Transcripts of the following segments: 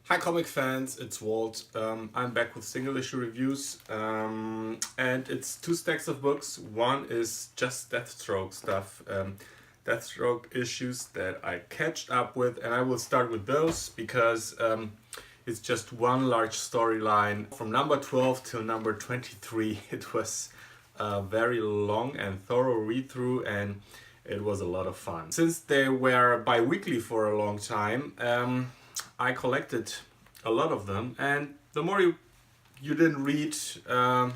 Hi comic fans, it's Walt. I'm back with single issue reviews, and it's two stacks of books. One is just Deathstroke stuff, Deathstroke issues that I catched up with, and I will start with those because it's just one large storyline from number 12 till number 23. It was a very long and thorough read through, and it was a lot of fun. Since they were bi-weekly for a long time, I collected a lot of them, and the more you didn't read, the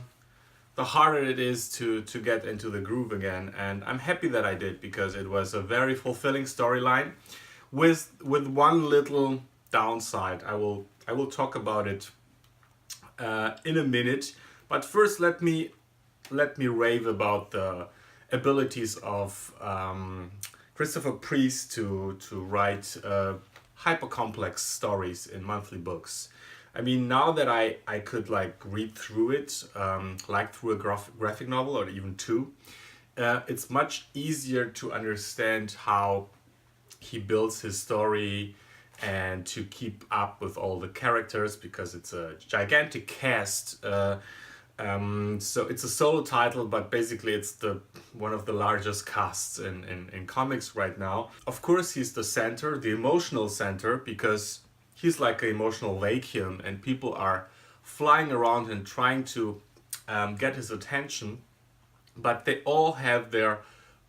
harder it is to get into the groove again. And I'm happy that I did, because it was a very fulfilling storyline with one little downside. I will talk about it in a minute, but first let me rave about the abilities of Christopher Priest to write hyper complex stories in monthly books. I mean, now that I could like read through it, like through a graphic novel or even two, it's much easier to understand how he builds his story and to keep up with all the characters, because it's a gigantic cast. So it's a solo title, but basically it's one of the largest casts in comics right now. Of course, he's the center, the emotional center, because he's like an emotional vacuum, and people are flying around and trying to get his attention, but they all have their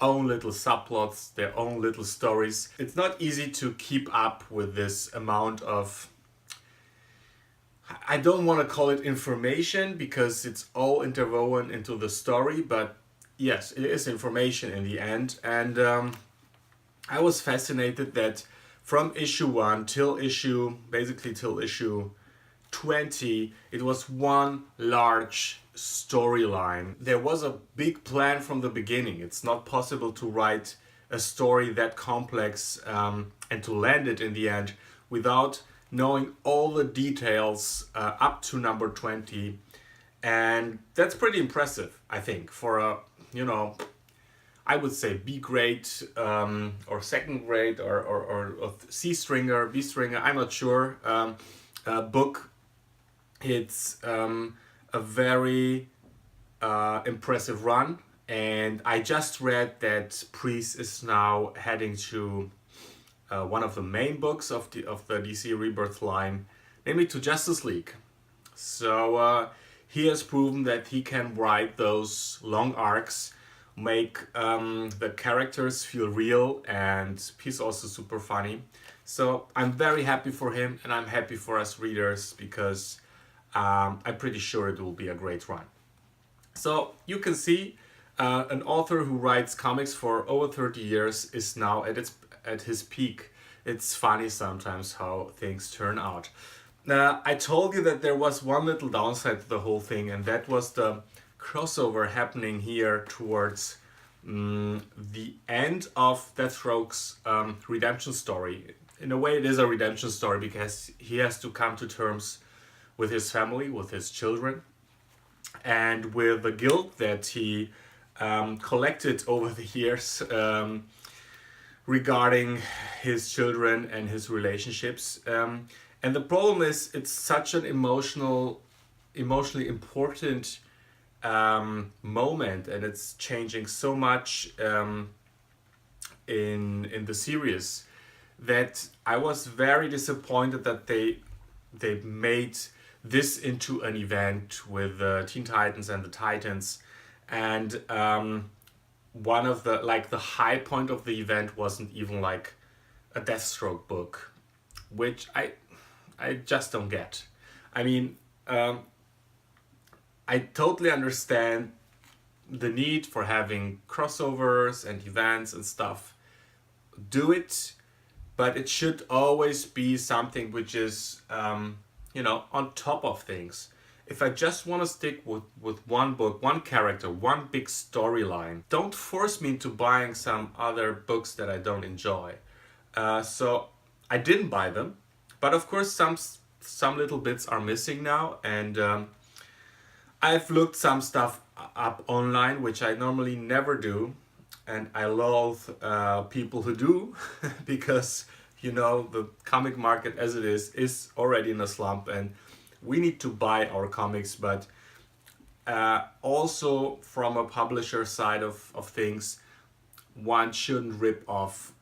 own little subplots, their own little stories. It's not easy to keep up with this amount of, I don't want to call it information, because it's all interwoven into the story, but yes, it is information in the end. And I was fascinated that from issue 1 till issue 20, it was one large storyline. There was a big plan from the beginning. It's not possible to write a story that complex and to land it in the end without knowing all the details up to number 20. And that's pretty impressive, I think, for a, I would say B grade or second grade or C stringer, B stringer, I'm not sure, book. It's a very impressive run. And I just read that Priest is now heading to one of the main books of the DC Rebirth line, namely to Justice League. So he has proven that he can write those long arcs, make the characters feel real, and he's also super funny. So I'm very happy for him, and I'm happy for us readers, because I'm pretty sure it will be a great run. So you can see an author who writes comics for over 30 years is now at his peak. It's funny sometimes how things turn out. I told you that there was one little downside to the whole thing, and that was the crossover happening here towards the end of Deathstroke's redemption story. In a way, it is a redemption story, because he has to come to terms with his family, with his children, and with the guilt that he collected over the years regarding his children and his relationships. And the problem is, it's such an emotionally important moment, and it's changing so much in the series, that I was very disappointed that they made this into an event with the Teen Titans and the Titans. And one of the high point of the event wasn't even like a Deathstroke book, which I just don't get. I mean, I totally understand the need for having crossovers and events and stuff. Do it, but it should always be something which is on top of things. If I just want to stick with one book, one character, one big storyline, don't force me into buying some other books that I don't enjoy. So I didn't buy them, but of course some little bits are missing now, and I've looked some stuff up online, which I normally never do, and I loathe people who do because You know, the comic market as it is already in a slump, and we need to buy our comics, but also from a publisher side of things, one shouldn't rip off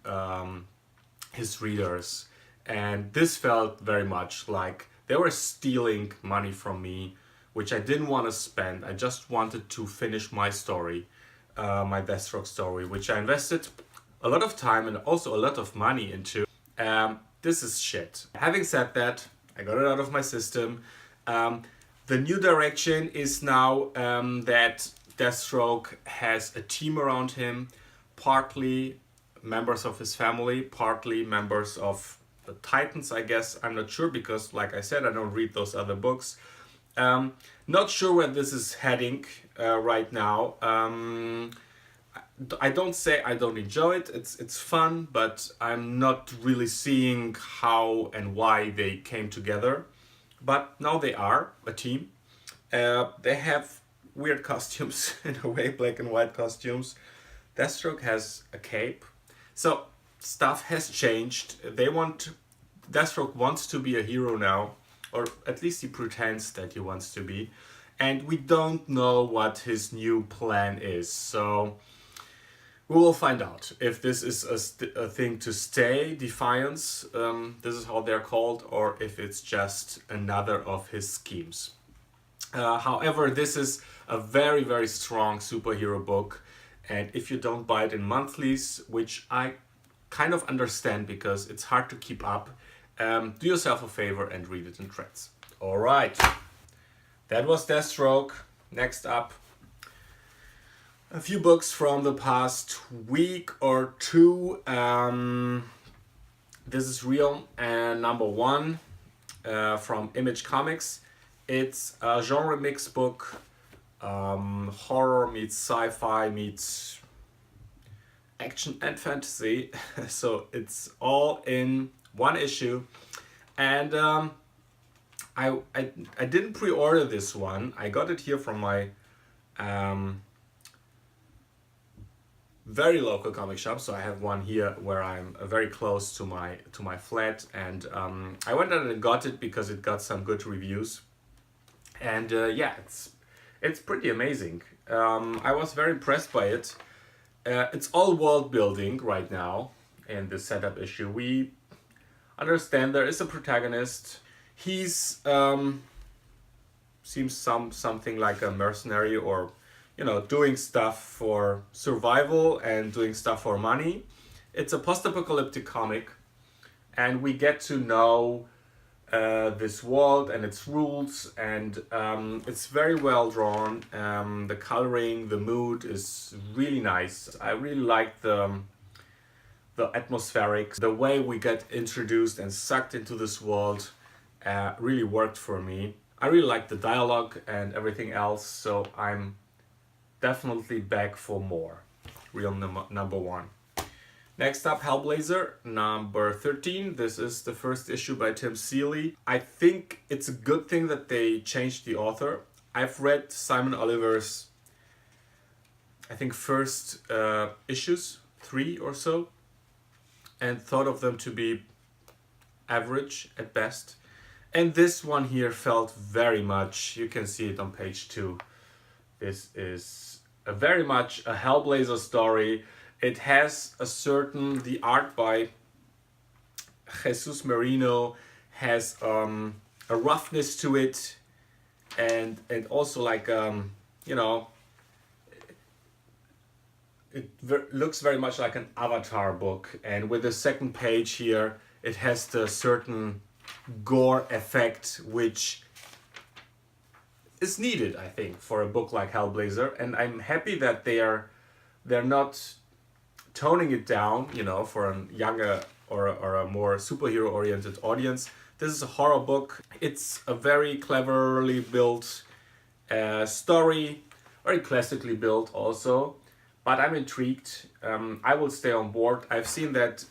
his readers. And this felt very much like they were stealing money from me, which I didn't want to spend. I just wanted to finish my story, my Deathstroke story, which I invested a lot of time and also a lot of money into. This is shit. Having said that, I got it out of my system. The new direction is now that Deathstroke has a team around him, partly members of his family, partly members of the Titans, I guess. I'm not sure because, like I said, I don't read those other books. Not sure where this is heading right now. I don't say I don't enjoy it. It's fun, but I'm not really seeing how and why they came together. But now they are a team. They have weird costumes in a way, black and white costumes. Deathstroke has a cape. So stuff has changed. Deathstroke wants to be a hero now, or at least he pretends that he wants to be. And we don't know what his new plan is. So we will find out if this is a thing to stay, Defiance, this is how they're called, or if it's just another of his schemes. However, this is a very, very strong superhero book, and if you don't buy it in monthlies, which I kind of understand because it's hard to keep up, do yourself a favor and read it in threads. Alright, that was Deathstroke. Next up, a few books from the past week or two. This is real, and number one from Image Comics. It's a genre mix book, horror meets sci-fi meets action and fantasy. So it's all in one issue, and I didn't pre-order this one. I got it here from my very local comic shop. So I have one here where I'm very close to my flat, and I went out and got it because it got some good reviews, and yeah, it's pretty amazing. I was very impressed by it. It's all world building right now in the setup issue. We understand there is a protagonist. He's seems something like a mercenary, or doing stuff for survival and doing stuff for money. It's a post-apocalyptic comic, and we get to know this world and its rules, and it's very well drawn. The coloring, the mood is really nice. I really like the atmospheric, the way we get introduced and sucked into this world really worked for me. I really like the dialogue and everything else, so I'm definitely back for more. Real number one. Next up, Hellblazer, number 13. This is the first issue by Tim Seeley. I think it's a good thing that they changed the author. I've read Simon Oliver's, I think, first issues, 3 or so, and thought of them to be average at best. And this one here felt very much, you can see it on page 2. This is very much a Hellblazer story. It has the art by Jesus Marino has a roughness to it, and also like looks very much like an Avatar book. And with the second page here, it has the certain gore effect which is needed, I think, for a book like Hellblazer. And I'm happy that they're not toning it down, for a younger or a more superhero oriented audience. This is a horror book. It's a very cleverly built story, very classically built also, but I'm intrigued. I will stay on board. I've seen that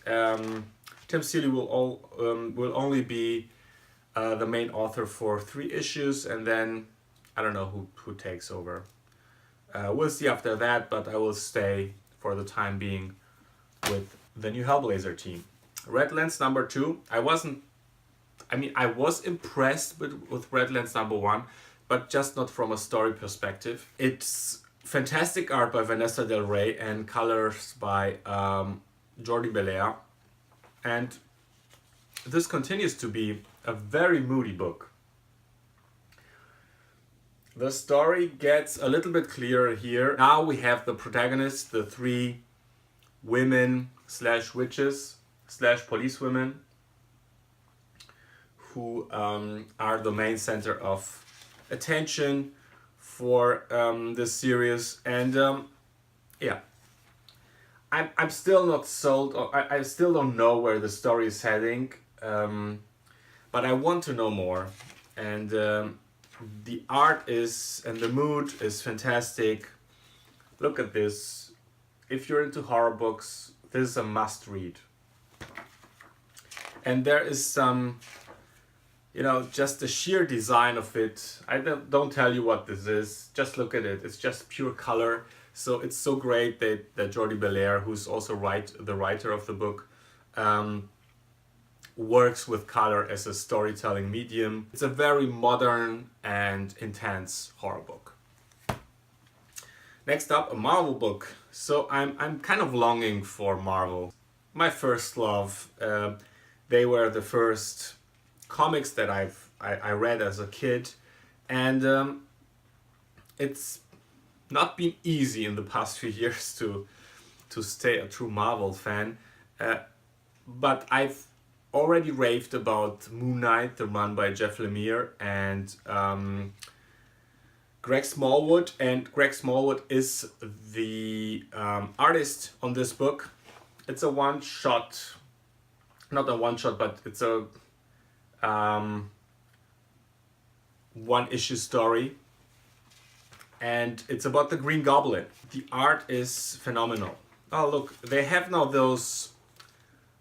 Tim Seeley will only be the main author for 3 issues, and then I don't know who takes over. We'll see after that, but I will stay for the time being with the new Hellblazer team. Redlands number 2, I was impressed with Redlands number 1, but just not from a story perspective. It's fantastic art by Vanessa Del Rey and colors by Jordi Belair. And this continues to be a very moody book. The story gets a little bit clearer here. Now we have the protagonists, the 3 women / witches / policewomen, who are the main center of attention for this series. And yeah, I'm still not sold. I still don't know where the story is heading, but I want to know more. And the art is, and the mood is fantastic. Look at this. If you're into horror books, this is a must read. And there is some, just the sheer design of it. I don't tell you what this is. Just look at it. It's just pure color. So it's so great that Jordi Belair, who's also the writer of the book, works with color as a storytelling medium. It's a very modern and intense horror book. Next up, a Marvel book. So I'm kind of longing for Marvel. My first love. They were the first comics that I read as a kid, and it's not been easy in the past few years to stay a true Marvel fan. But I've already raved about Moon Knight, the run by Jeff Lemire and Greg Smallwood. And Greg Smallwood is the artist on this book. It's a one-shot, not a one-shot, but it's a one-issue story. And it's about the Green Goblin. The art is phenomenal. Oh, look, they have now those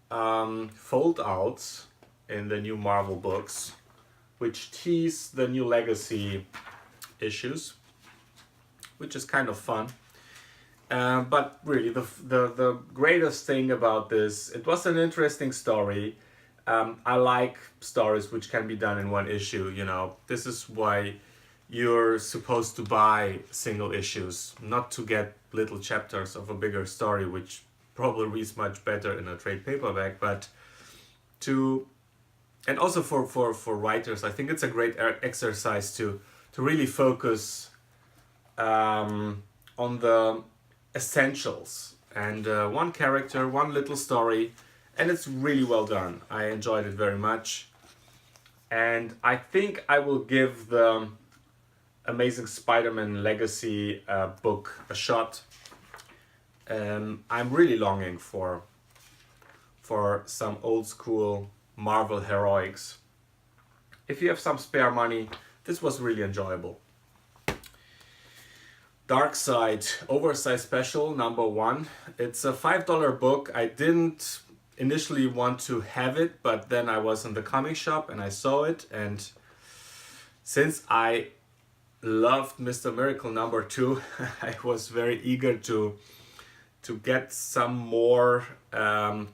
fold-outs in the new Marvel books, which tease the new Legacy issues, which is kind of fun. But really, the greatest thing about this, it was an interesting story. I like stories which can be done in one issue, This is why you're supposed to buy single issues, not to get little chapters of a bigger story, which probably reads much better in a trade paperback, but and also for writers, I think it's a great exercise to really focus on the essentials and one character, one little story, and it's really well done. I enjoyed it very much, and I think I will give the Amazing Spider-Man Legacy book a shot. I'm really longing for some old school Marvel heroics. If you have some spare money, this was really enjoyable. Darkseid Oversized Special number 1. It's a $5 book. I didn't initially want to have it, but then I was in the comic shop and I saw it, and since I loved Mr. Miracle number 2, I was very eager to get some more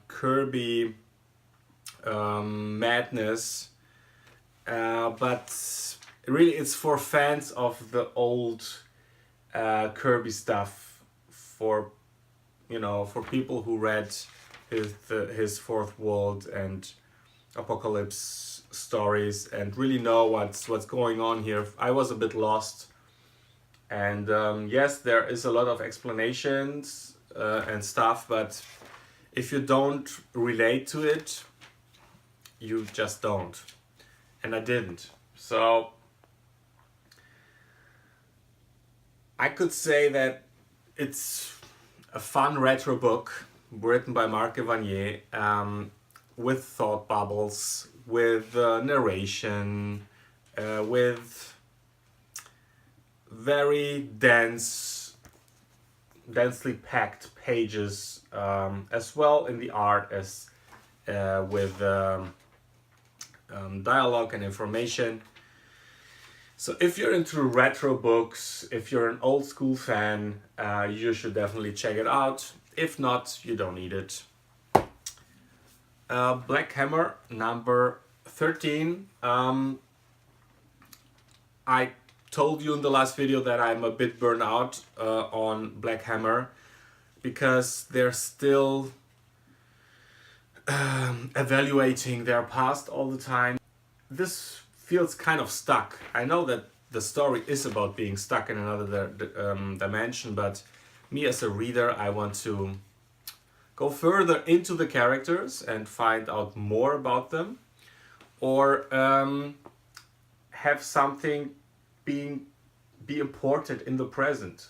Kirby madness, but really it's for fans of the old Kirby stuff, for people who read his Fourth World and Apocalypse stories and really know what's going on here. I was a bit lost, and yes, there is a lot of explanations and stuff, but if you don't relate to it, you just don't, and I didn't. So I could say that it's a fun retro book written by Marc Evanier, with thought bubbles, with narration, with very densely packed pages, as well in the art as with dialogue and information. So if you're into retro books, if you're an old school fan, you should definitely check it out. If not, you don't need it. Black Hammer number 13. I told you in the last video that I'm a bit burnt out on Black Hammer because they're still evaluating their past all the time. This feels kind of stuck. I know that the story is about being stuck in another dimension, but me as a reader, I want to go further into the characters and find out more about them, or have something be important in the present.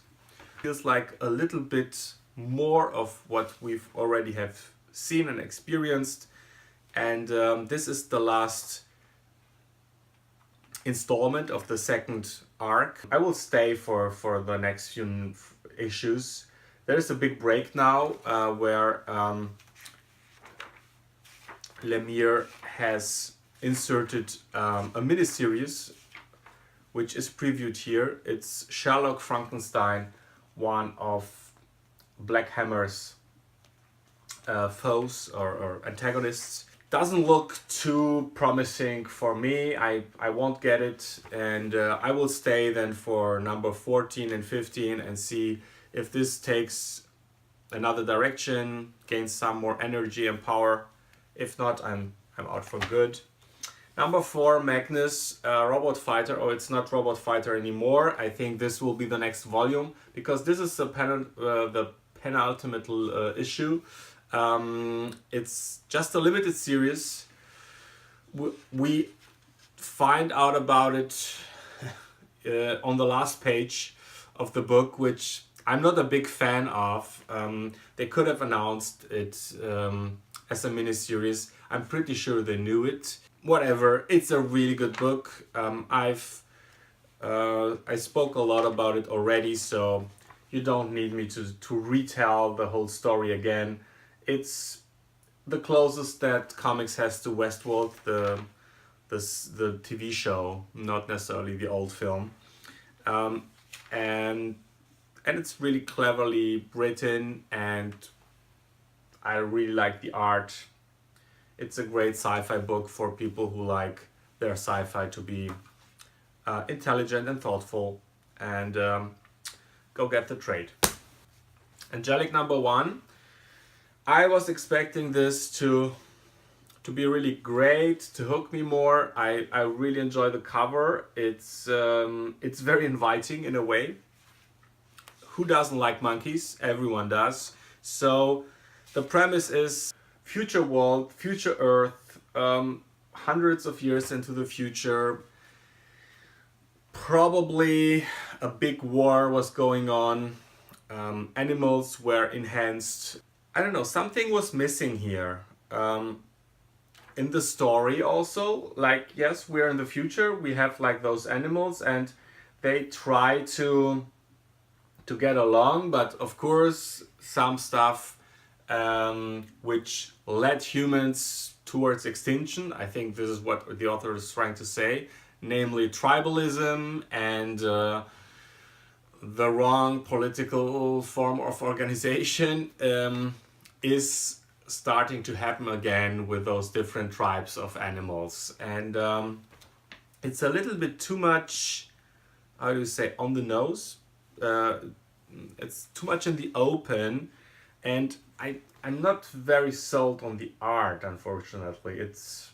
Feels like a little bit more of what we've already have seen and experienced, and this is the last installment of the second arc. I will stay for the next few issues. There's a big break now where Lemire has inserted a miniseries which is previewed here. It's Sherlock Frankenstein, one of Black Hammer's foes or antagonists. Doesn't look too promising for me. I won't get it, and I will stay then for number 14 and 15 and see if this takes another direction, gains some more energy and power. If not, I'm out for good. Number 4, Magnus, Robot Fighter. Oh, it's not Robot Fighter anymore. I think this will be the next volume because this is the penultimate issue. It's just a limited series. We find out about it on the last page of the book, which I'm not a big fan of. They could have announced it as a miniseries. I'm pretty sure they knew it. Whatever, it's a really good book. I spoke a lot about it already, so you don't need me to retell the whole story again. It's the closest that comics has to Westworld, the TV show, not necessarily the old film, and it's really cleverly written, and I really like the art. It's a great sci-fi book for people who like their sci-fi to be intelligent and thoughtful, and go get the trade. Angelic number 1. I was expecting this to be really great, to hook me more. I really enjoy the cover. It's very inviting in a way. Who doesn't like monkeys? Everyone does. So the premise is future world, future Earth, hundreds of years into the future. Probably a big war was going on. Animals were enhanced. I don't know, something was missing here. In the story also, like, yes, we're in the future, we have like those animals and they try to get along, but of course some stuff which led humans towards extinction. I think this is what the author is trying to say, namely tribalism and the wrong political form of organization is starting to happen again with those different tribes of animals, and it's a little bit too much, how do you say, on the nose. It's too much in the open, and I'm not very sold on the art, unfortunately. It's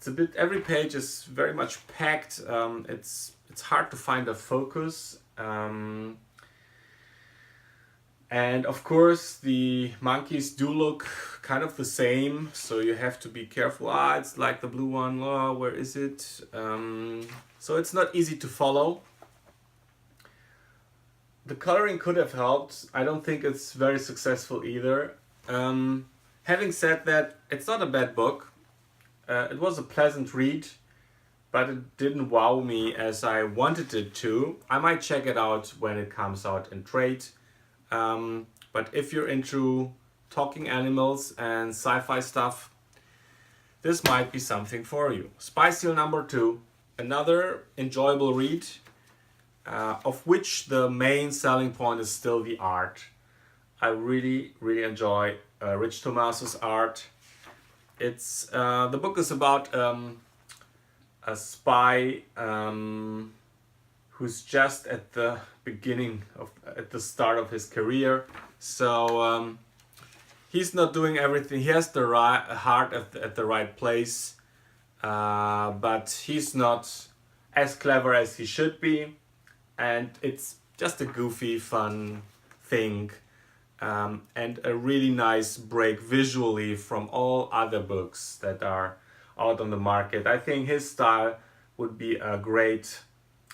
a bit, every page is very much packed. It's hard to find a focus. And of course the monkeys do look kind of the same, so you have to be careful. It's like the blue one. Oh, where is it? So it's not easy to follow. The coloring could have helped. I don't think it's very successful either. Having said that, it's not a bad book. It was a pleasant read, but it didn't wow me as I wanted it to. I might check it out when it comes out in trade. But if you're into talking animals and sci-fi stuff, this might be something for you. Spy Seal number 2, another enjoyable read, of which the main selling point is still the art. I really enjoy Rich Tomaso's art. It's the book is about a spy who's just at the at the start of his career. So he's not doing everything. He has the right heart at the right place, but he's not as clever as he should be. And it's just a goofy, fun thing, and a really nice break visually from all other books that are out on the market. I think his style would be a great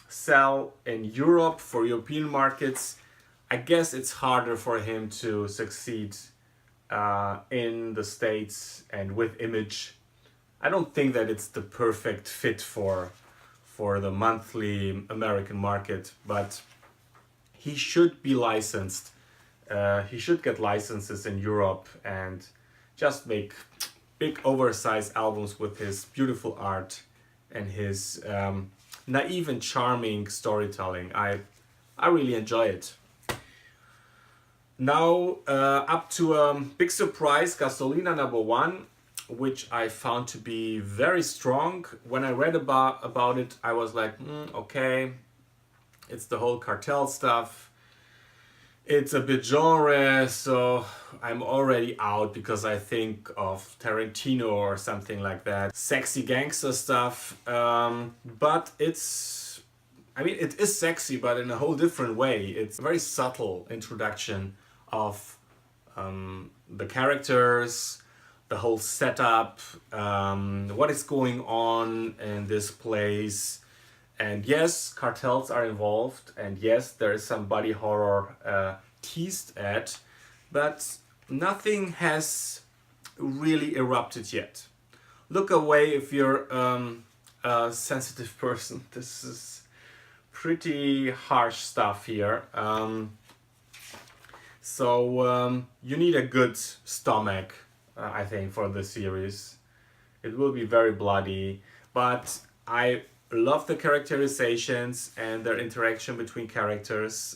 sell in Europe for European markets. I guess it's harder for him to succeed in the States and with Image. I don't think that it's the perfect fit for the monthly American market, but he should be licensed. He should get licenses in Europe and just make big oversized albums with his beautiful art and his naive and charming storytelling. I really enjoy it. Now up to a big surprise, Gasolina #1, which I found to be very strong. When I read about it, I was like, okay, it's the whole cartel stuff. It's a bit genre, so I'm already out because I think of Tarantino or something like that. Sexy gangster stuff, but it is sexy, but in a whole different way. It's a very subtle introduction of the characters, the whole setup, what is going on in this place. And yes, cartels are involved, and yes, there is some body horror teased at, but nothing has really erupted yet. Look away if you're a sensitive person. This is pretty harsh stuff here. So you need a good stomach, I think, for the series. It will be very bloody, but I love the characterizations and their interaction between characters.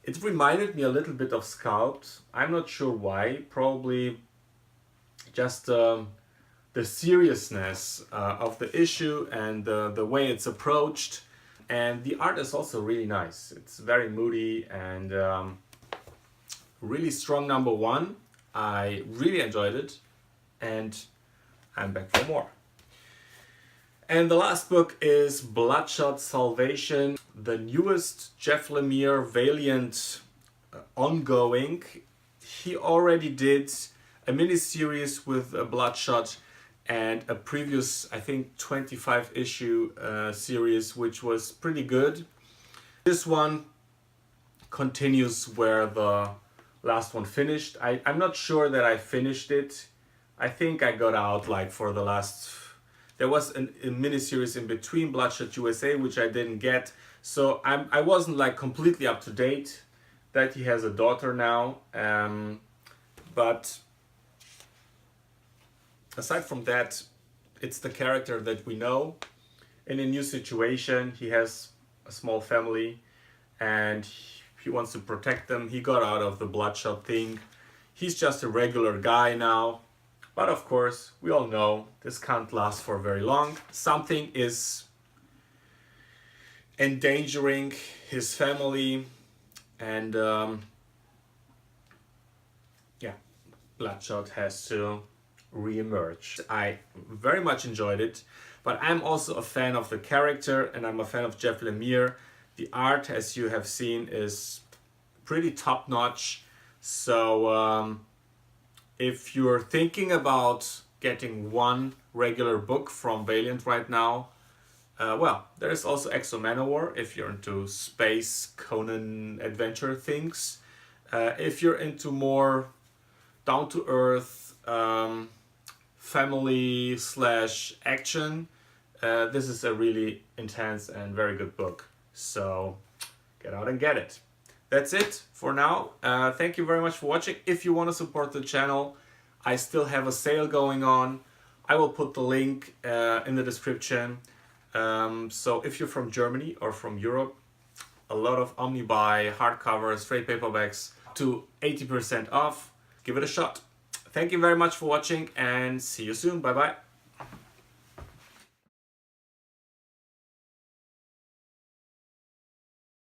It reminded me a little bit of Sculpt. I'm not sure why. Probably just the seriousness of the issue and the way it's approached. And the art is also really nice. It's very moody and really strong #1. I really enjoyed it, and I'm back for more. And the last book is Bloodshot Salvation, the newest Jeff Lemire Valiant ongoing. He already did a miniseries with Bloodshot and a previous, I think, 25 issue series, which was pretty good. This one continues where the last one finished. I'm not sure that I finished it. I think I got out like for the last... There was a miniseries in between, Bloodshot USA, which I didn't get. So I wasn't like completely up to date that he has a daughter now. But aside from that, it's the character that we know. In a new situation, he has a small family and he wants to protect them. He got out of the Bloodshot thing. He's just a regular guy now. But of course, we all know this can't last for very long. Something is endangering his family, and Bloodshot has to re-emerge. I very much enjoyed it, but I'm also a fan of the character, and I'm a fan of Jeff Lemire. The art, as you have seen, is pretty top-notch. So if you're thinking about getting one regular book from Valiant right now, well, there's also Exo Manowar if you're into space Conan adventure things. If you're into more down-to-earth family / action, this is a really intense and very good book. So get out and get it. That's it for now. Thank you very much for watching. If you want to support the channel, I still have a sale going on. I will put the link in the description. So if you're from Germany or from Europe, a lot of omni-buy, hardcovers, trade paperbacks to 80% off. Give it a shot. thank you very much for watching and see you soon. Bye bye.